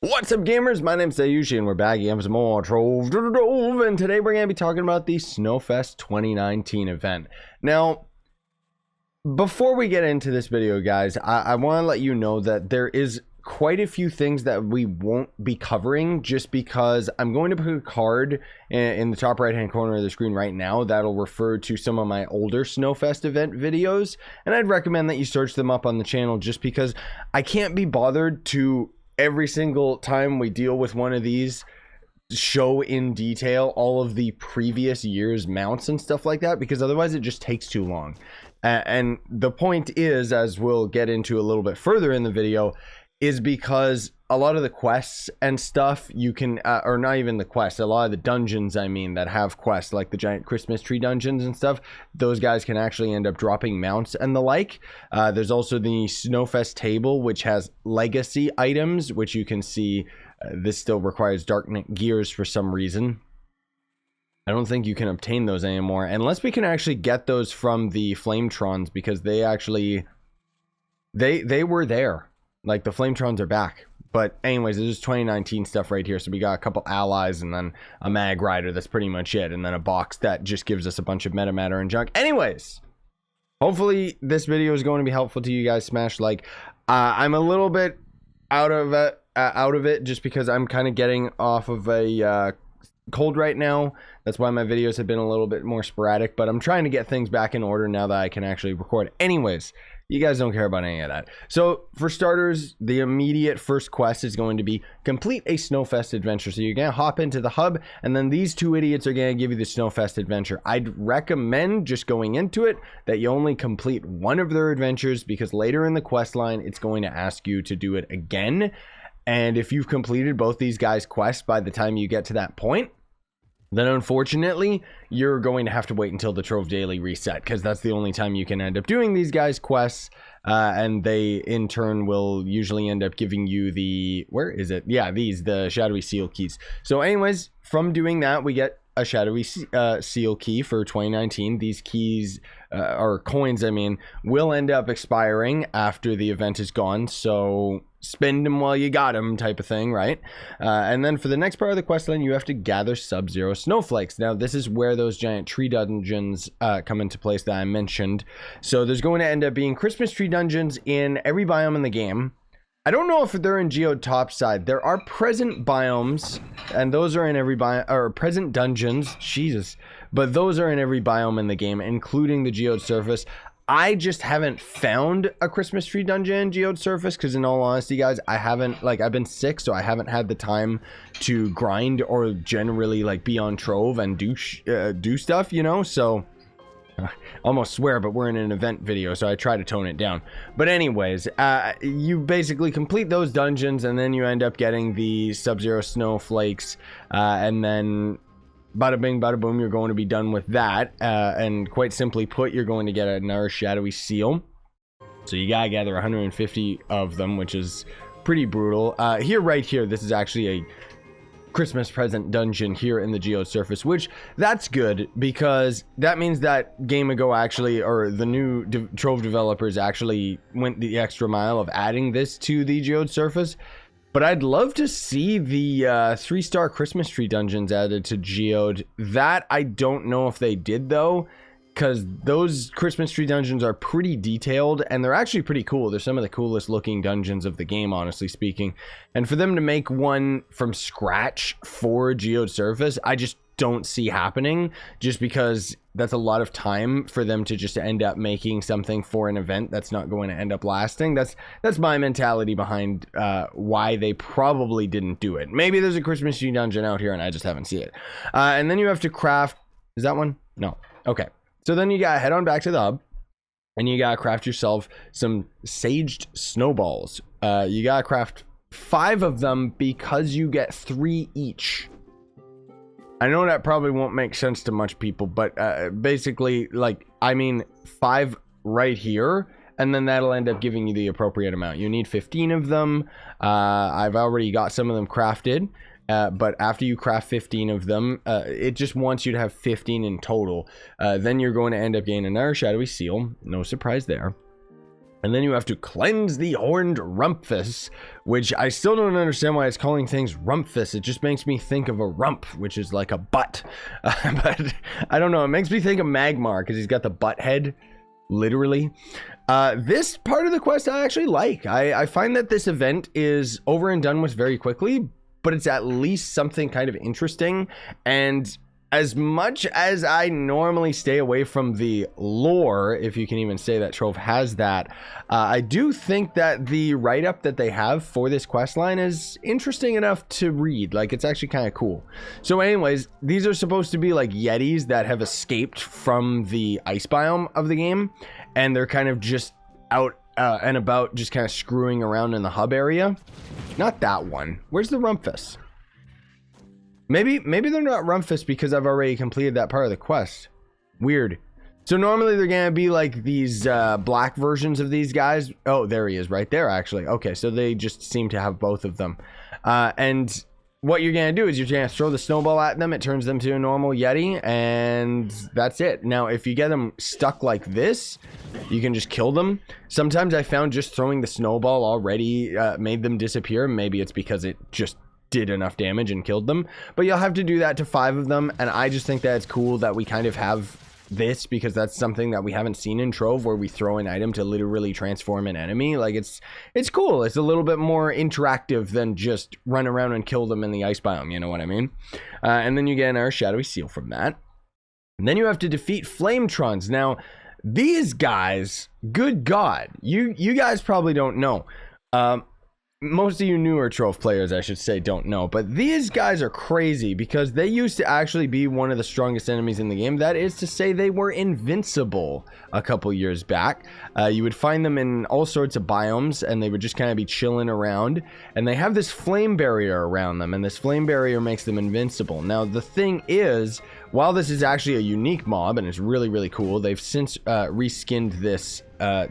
What's up, gamers? My name's Scyushi and we're back again for some more Trove, and today we're going to be talking about the Snowfest 2019 event. Now, before we get into this video, guys, I want to let you know that there is quite a few things that we won't be covering just because I'm going to put a card in the top right hand corner of the screen right now that'll refer to some of my older Snowfest event videos, and I'd recommend that you search them up on the channel just because I can't be bothered to every single time we deal with one of these show in detail all of the previous year's mounts and stuff like that, because otherwise it just takes too long. And the point is, as we'll get into a little bit further in the video, is because a lot of the quests and stuff you can or not even the quests, a lot of the dungeons, I mean, that have quests like the giant Christmas tree dungeons and stuff, those guys can actually end up dropping mounts and the like. There's also the Snowfest table, which has legacy items, which you can see this still requires dark gears for some reason. I don't think you can obtain those anymore unless we can actually get those from the Flametrons, because they actually they were there. Like, the Flametrons are back. But anyways, this is 2019 stuff right here. So we got a couple allies and then a mag rider. That's pretty much it. And then a box that just gives us a bunch of meta matter and junk. Anyways, hopefully this video is going to be helpful to you guys. Smash like. I'm a little bit out of it just because I'm kind of getting off of a cold right now. That's why my videos have been a little bit more sporadic. But I'm trying to get things back in order now that I can actually record. Anyways, you guys don't care about any of that. So for starters, the immediate first quest is going to be complete a Snowfest adventure. So you're going to hop into the hub, and then these two idiots are going to give you the Snowfest adventure. I'd recommend just going into it that you only complete one of their adventures, because later in the quest line, it's going to ask you to do it again. And if you've completed both these guys' quests by the time you get to that point, then unfortunately you're going to have to wait until the Trove daily reset, because that's the only time you can end up doing these guys' quests, and they in turn will usually end up giving you the, where is it, yeah, the shadowy seal keys. So anyways, from doing that, we get a shadowy seal key for 2019. These keys or coins, I mean, will end up expiring after the event is gone, so spend them while you got them type of thing, right? And then for the next part of the questline, you have to gather Subzero snowflakes. Now, this is where those giant tree dungeons come into place that I mentioned. So there's going to end up being Christmas tree dungeons in every biome in the game. I don't know if they're in GEODE topside. There are present biomes, and those are in every biome, or present dungeons, Jesus, but those are in every biome in the game, including the GEODE surface. I just haven't found a Christmas tree dungeon in GEODE surface, because in all honesty, guys, I haven't, like, I've been sick, so I haven't had the time to grind or generally, like, be on Trove and do stuff, you know, so almost swear, but we're in an event video, so I try to tone it down. But anyways, you basically complete those dungeons, and then you end up getting the Subzero snowflakes, and then bada bing, bada boom, you're going to be done with that. And quite simply put, you're going to get another shadowy seal. So you gotta gather 150 of them, which is pretty brutal. Right here, this is actually a Christmas present dungeon here in the GEODE surface, which that's good, because that means that Game Ago actually, or the new Trove developers actually went the extra mile of adding this to the GEODE surface. But I'd love to see the 3-star Christmas tree dungeons added to GEODE. That I don't know if they did, though, because those Christmas tree dungeons are pretty detailed, and they're actually pretty cool. They're some of the coolest looking dungeons of the game, honestly speaking. And for them to make one from scratch for GEODE surface, I just don't see happening, just because that's a lot of time for them to just end up making something for an event that's not going to end up lasting. That's my mentality behind why they probably didn't do it. Maybe there's a Christmas tree dungeon out here and I just haven't seen it. And then you have to craft, is that one? No. Okay. So then you gotta head on back to the hub, and you gotta craft yourself some saged snowballs. You gotta craft 5 of them, because you get 3 each. I know that probably won't make sense to much people, but basically, like, I mean 5 right here, and then that'll end up giving you the appropriate amount. You need 15 of them. I've already got some of them crafted, but after you craft 15 of them, it just wants you to have 15 in total. Then you're going to end up getting another shadowy seal. No surprise there. And then you have to cleanse the horned rumpus, which I still don't understand why it's calling things rumpus. It just makes me think of a rump, which is like a butt. But I don't know. It makes me think of Magmar because he's got the butt head, literally. This part of the quest I actually like. I find that this event is over and done with very quickly, but it's at least something kind of interesting. And as much as I normally stay away from the lore, if you can even say that Trove has that, I do think that the write-up that they have for this questline is interesting enough to read. Like, it's actually kind of cool. So anyways, these are supposed to be like Yetis that have escaped from the ice biome of the game, and they're kind of just out and about, just kind of screwing around in the hub area. Not that one. Where's the Rumpus? Maybe they're not Rumpus because I've already completed that part of the quest. Weird. So normally they're gonna be like these black versions of these guys. Oh, there he is right there, actually. Okay, so they just seem to have both of them. And what you're gonna do is you're gonna throw the snowball at them. It turns them to a normal Yeti, and that's it. Now, if you get them stuck like this, you can just kill them. Sometimes I found just throwing the snowball already made them disappear. Maybe it's because it just did enough damage and killed them, but you'll have to do that to 5 of them. And I just think that it's cool that we kind of have this, because that's something that we haven't seen in Trove, where we throw an item to literally transform an enemy. Like, it's cool. It's a little bit more interactive than just run around and kill them in the ice biome, you know what I mean? And then you get our shadowy seal from that, and then you have to defeat Flametrons. Now these guys, good god, you guys probably don't know. Most of you newer Trove players, I should say, don't know, but these guys are crazy because they used to actually be one of the strongest enemies in the game. That is to say, they were invincible a couple years back. You would find them in all sorts of biomes, and they would just kind of be chilling around, and they have this flame barrier around them, and this flame barrier makes them invincible. Now, the thing is, while this is actually a unique mob, and it's really, really cool, they've since reskinned this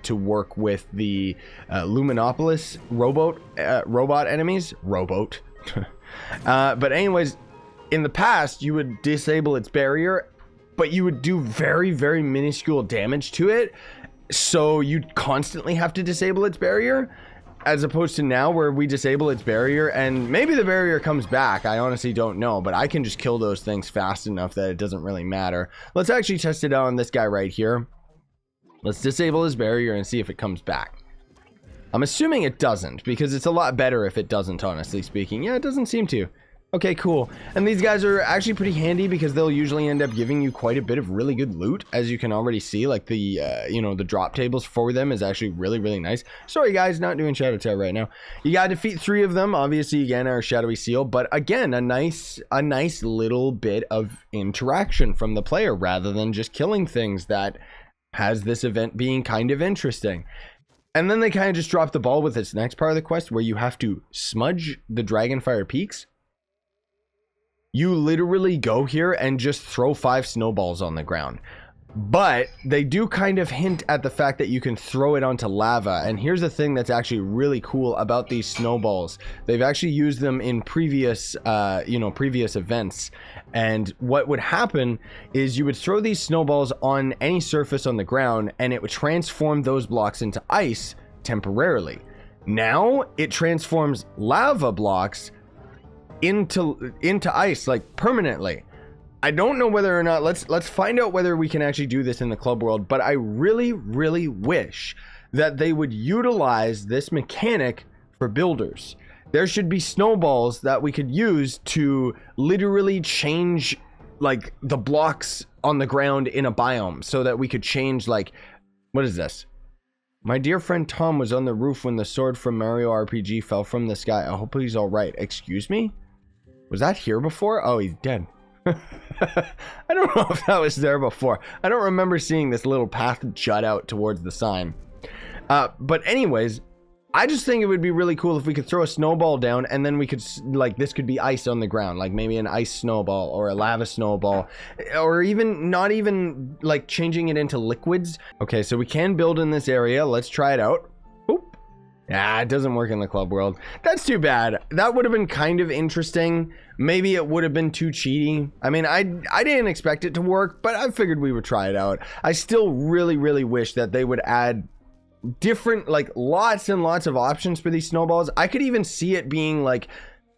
to work with the Luminopolis robot enemies. But anyways, in the past, you would disable its barrier, but you would do very, very minuscule damage to it. So you'd constantly have to disable its barrier, as opposed to now where we disable its barrier and maybe the barrier comes back. I honestly don't know, but I can just kill those things fast enough that it doesn't really matter. Let's actually test it out on this guy right here. Let's disable his barrier and see if it comes back. I'm assuming it doesn't, because it's a lot better if it doesn't, honestly speaking. Yeah, it doesn't seem to. Okay, cool. And these guys are actually pretty handy because they'll usually end up giving you quite a bit of really good loot, as you can already see. Like the, you know, the drop tables for them is actually really, really nice. Sorry, guys, not doing Shadow Tail right now. You gotta defeat 3 of them. Obviously, again, our Shadowy Seal, but again, a nice little bit of interaction from the player rather than just killing things. That has this event being kind of interesting. And then they kind of just drop the ball with this next part of the quest, where you have to smudge the Dragonfire Peaks. You literally go here and just throw 5 snowballs on the ground. But they do kind of hint at the fact that you can throw it onto lava. And here's the thing that's actually really cool about these snowballs. They've actually used them in previous, previous events. And what would happen is you would throw these snowballs on any surface on the ground, and it would transform those blocks into ice temporarily. Now it transforms lava blocks into ice, like permanently. I don't know whether or not, let's find out whether we can actually do this in the club world, but I really, really wish that they would utilize this mechanic for builders. There should be snowballs that we could use to literally change like the blocks on the ground in a biome, so that we could change, like, what is this? My dear friend Tom was on the roof when the sword from Mario RPG fell from the sky. I hope he's all right. Excuse me? Was that here before? Oh, he's dead. I don't know if that was there before. I don't remember seeing this little path jut out towards the sign. But anyways, I just think it would be really cool if we could throw a snowball down, and then we could, like, this could be ice on the ground, like maybe an ice snowball or a lava snowball, or even not even like changing it into liquids. Okay, so we can build in this area. Let's try it out. Oop. Ah, it doesn't work in the club world. That's too bad. That would have been kind of interesting. Maybe it would have been too cheaty. I mean, I didn't expect it to work, but I figured we would try it out. I still really, really wish that they would add different, like lots and lots of options for these snowballs. I could even see it being like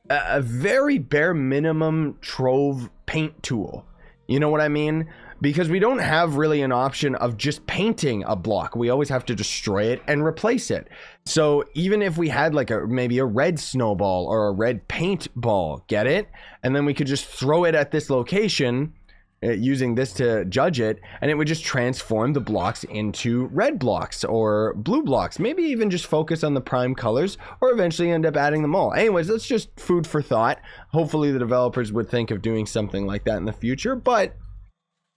a very bare minimum Trove paint tool. You know what I mean? Because we don't have really an option of just painting a block. We always have to destroy it and replace it. So even if we had like maybe a red snowball or a red paint ball, get it? And then we could just throw it at this location using this to judge it, and it would just transform the blocks into red blocks or blue blocks. Maybe even just focus on the prime colors, or eventually end up adding them all. Anyways, that's just food for thought. Hopefully the developers would think of doing something like that in the future, but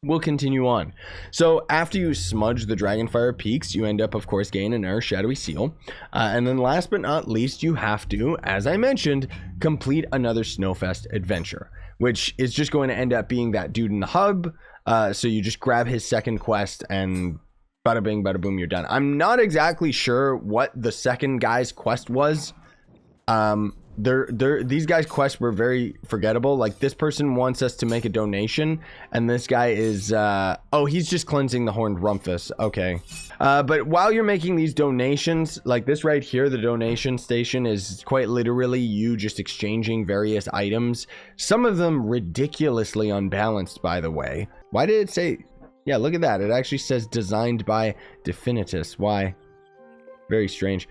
we'll continue on. So after you smudge the Dragonfire Peaks, you end up, of course, getting an Air Shadowy Seal. And then last but not least, you have to, as I mentioned, complete another Snowfest adventure, which is just going to end up being that dude in the hub. So you just grab his second quest and bada bing, bada boom, you're done. I'm not exactly sure what the second guy's quest was. These guys' quests were very forgettable. Like, this person wants us to make a donation, and this guy is oh, he's just cleansing the horned rumpus. Okay. But while you're making these donations, like this right here, the donation station is quite literally you just exchanging various items, some of them ridiculously unbalanced, by the way. Why did it say, yeah, look at that, it actually says designed by Definitus. Why? Very strange.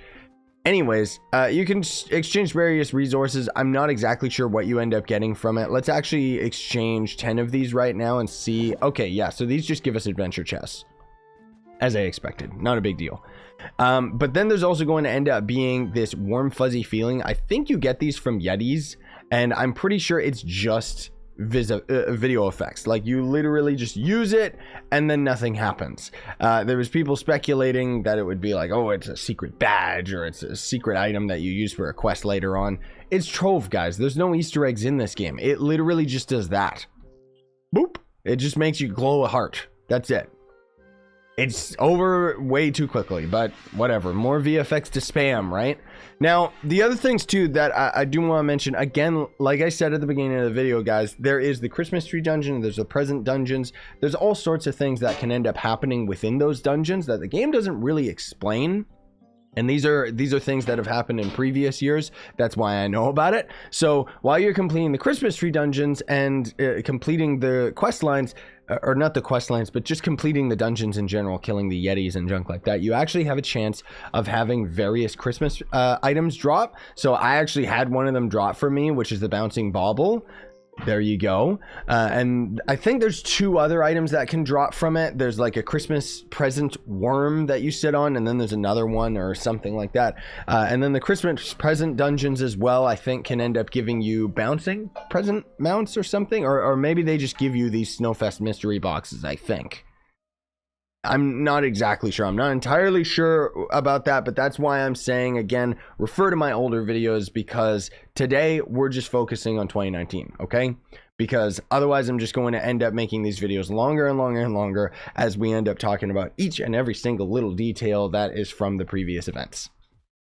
Anyways, you can exchange various resources. I'm not exactly sure what you end up getting from it. Let's actually exchange 10 of these right now and see. Okay, yeah, so these just give us adventure chests, as I expected. Not a big deal. But then there's also going to end up being this warm fuzzy feeling. I think you get these from Yetis, and I'm pretty sure it's just video effects. Like, you literally just use it and then nothing happens. There was people speculating that it would be like, oh, it's a secret badge or it's a secret item that you use for a quest later on. It's Trove, guys. There's no Easter eggs in this game. It literally just does that. Boop. It just makes you glow a heart. That's it. It's over way too quickly, but whatever. More VFX to spam, right? Now, the other things too that I do want to mention, again, like I said at the beginning of the video, guys, there is the Christmas tree dungeon, there's the present dungeons, there's all sorts of things that can end up happening within those dungeons that the game doesn't really explain. And these are things that have happened in previous years. That's why I know about it. So while you're completing the Christmas tree dungeons and completing the quest lines, or not the quest lines, but just completing the dungeons in general, killing the Yetis and junk like that, you actually have a chance of having various Christmas items drop. So I actually had one of them drop for me, which is the bouncing bauble. There you go. And I think there's 2 other items that can drop from it. There's like a Christmas present worm that you sit on, and then there's another one or something like that. And then the Christmas present dungeons as well, I think, can end up giving you bouncing present mounts or something. Or maybe they just give you these Snowfest mystery boxes, I think. I'm not exactly sure. I'm not entirely sure about that, but that's why I'm saying, again, refer to my older videos, because today we're just focusing on 2019, okay? Because otherwise I'm just going to end up making these videos longer and longer and longer as we end up talking about each and every single little detail that is from the previous events.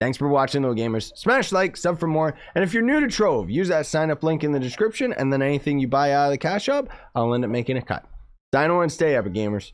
Thanks for watching, though, gamers. Smash like, sub for more, and if you're new to Trove, use that sign up link in the description, and then anything you buy out of the cash shop, I'll end up making a cut. Dino and stay epic, gamers.